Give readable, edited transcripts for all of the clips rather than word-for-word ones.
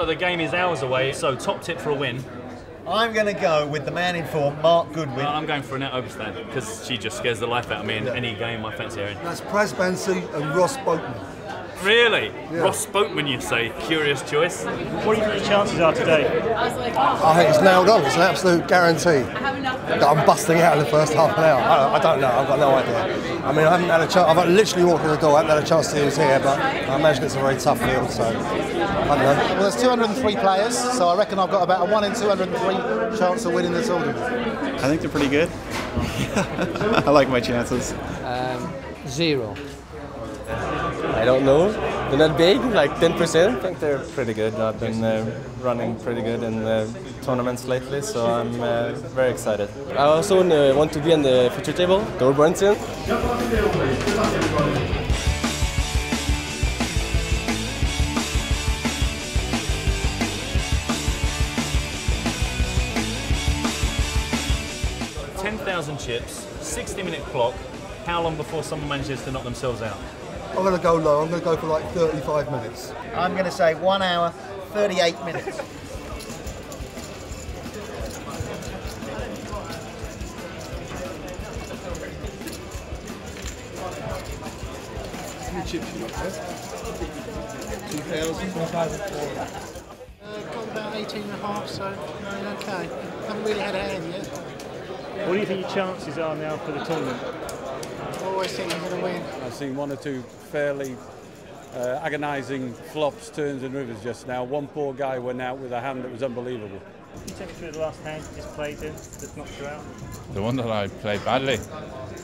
the game is hours away, so top tip for a win. I'm going to go with the man in form, Mark Goodwin. I'm going for Annette Oberstad, because she just scares the life out of me in any game I fancy her in. That's Praz Bansi and Ross Boatman. Really? Yeah. Ross Boatman, you say? Curious choice. What do you think the chances are today? I think it's nailed on. It's an absolute guarantee that I'm busting out in the first half an hour. I don't know. I've got no idea. I mean, I haven't had a chance. I've literally walked in the door. I haven't had a chance to see who's here, but I imagine it's a very tough field. So I don't know. Well, there's 203 players, so I reckon I've got about a 1 in 203 chance of winning the tournament. I think they're pretty good. I like my chances. 0. I don't know. They're not big, like 10%. I think they're pretty good. I've been running pretty good in tournaments lately, so I'm very excited. I also want to be on the future table, Tor Brunson. Chips, 60-minute clock. How long before someone manages to knock themselves out? I'm going to go low. I'm going to go for like 35 minutes. I'm going to say 1 hour, 38 minutes. How many chips you got there? 2,000? Got about 18 and a half, so okay. Haven't really had a hand yet. What do you think your chances are now for the tournament? I always think I'm going to win. I've seen 1 or 2 fairly agonising flops, turns and rivers just now. One poor guy went out with a hand that was unbelievable. Can you take me through the last hand you just played in that knocked you out? The one that I played badly?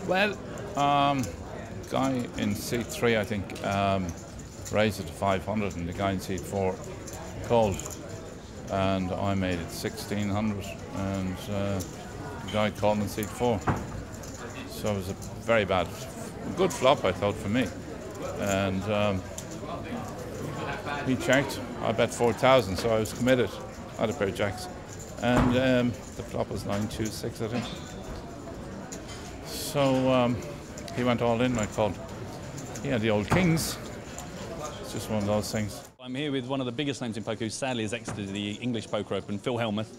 Well, guy in seat 3, I think, raised it to 500 and the guy in seat 4 called. And I made it 1,600 and the guy called in seat 4. So it was a very bad, good flop I thought for me. And he checked, I bet 4,000, so I was committed. I had a pair of jacks. And the flop was 926, I think. So he went all in, I called. He had the old kings. It's just one of those things. I'm here with one of the biggest names in poker who sadly has exited the English Poker Open, Phil Hellmuth.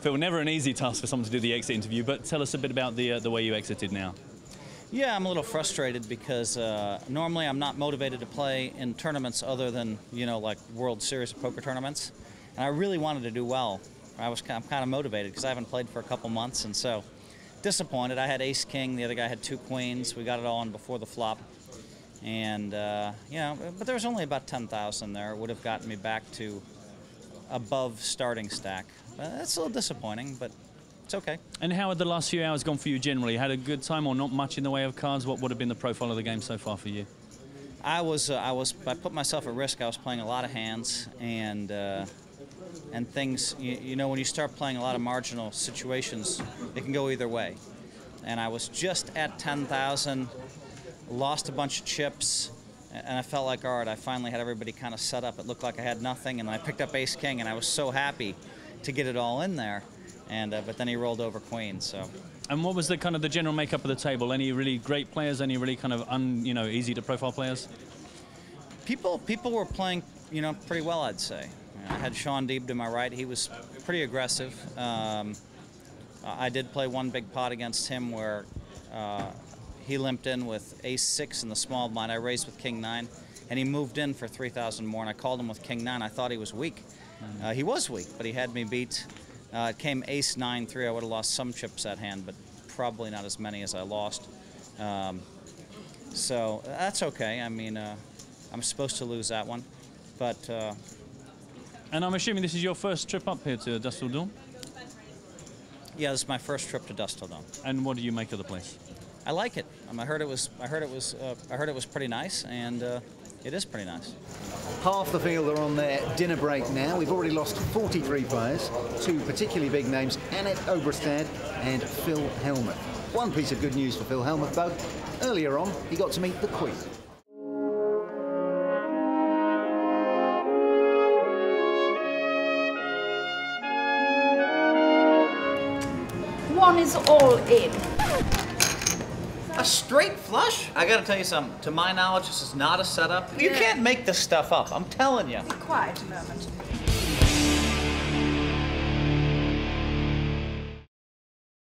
Phil, never an easy task for someone to do the exit interview, but tell us a bit about the way you exited now. Yeah, I'm a little frustrated because normally I'm not motivated to play in tournaments other than, you know, like World Series of Poker tournaments. And I really wanted to do well. I'm kind of motivated because I haven't played for a couple months, and so disappointed. I had ace-king, the other guy had 2 queens. We got it all in before the flop. And, you know, but there was only about 10,000 there. It would have gotten me back to above starting stack. That's a little disappointing, but it's okay. And how had the last few hours gone for you generally? Had a good time or not much in the way of cards? What would have been the profile of the game so far for you? I put myself at risk. I was playing a lot of hands and things, you know, when you start playing a lot of marginal situations, it can go either way. And I was just at 10,000, lost a bunch of chips, and I felt like, all right, I finally had everybody kind of set up. It looked like I had nothing, and I picked up ace-king, and I was so happy to get it all in there. And but then he rolled over queen. So. And what was the kind of the general makeup of the table? Any really great players? Any really kind of easy to profile players? People were playing, you know, pretty well, I'd say. I had Sean Deeb to my right. He was pretty aggressive. I did play one big pot against him where he limped in with ace-6 in the small blind. I raised with king-9, and he moved in for 3,000 more, and I called him with king-9. I thought he was weak. He was weak, but he had me beat. It came ace-9-3. I would have lost some chips that hand, but probably not as many as I lost. So that's okay. I mean, I'm supposed to lose that one, but... And I'm assuming this is your first trip up here to Dusseldorf? Yeah, this is my first trip to Dusseldorf. And what do you make of the place? I like it. I heard it was pretty nice, and it is pretty nice. Half the field are on their dinner break now. We've already lost 43 players, 2 particularly big names, Annette Oberstad and Phil Hellmuth. One piece of good news for Phil Hellmuth, though. Earlier on, he got to meet the Queen. One is all in. A straight flush? I gotta tell you something. To my knowledge, this is not a setup. You can't make this stuff up. I'm telling you. Be quiet a moment.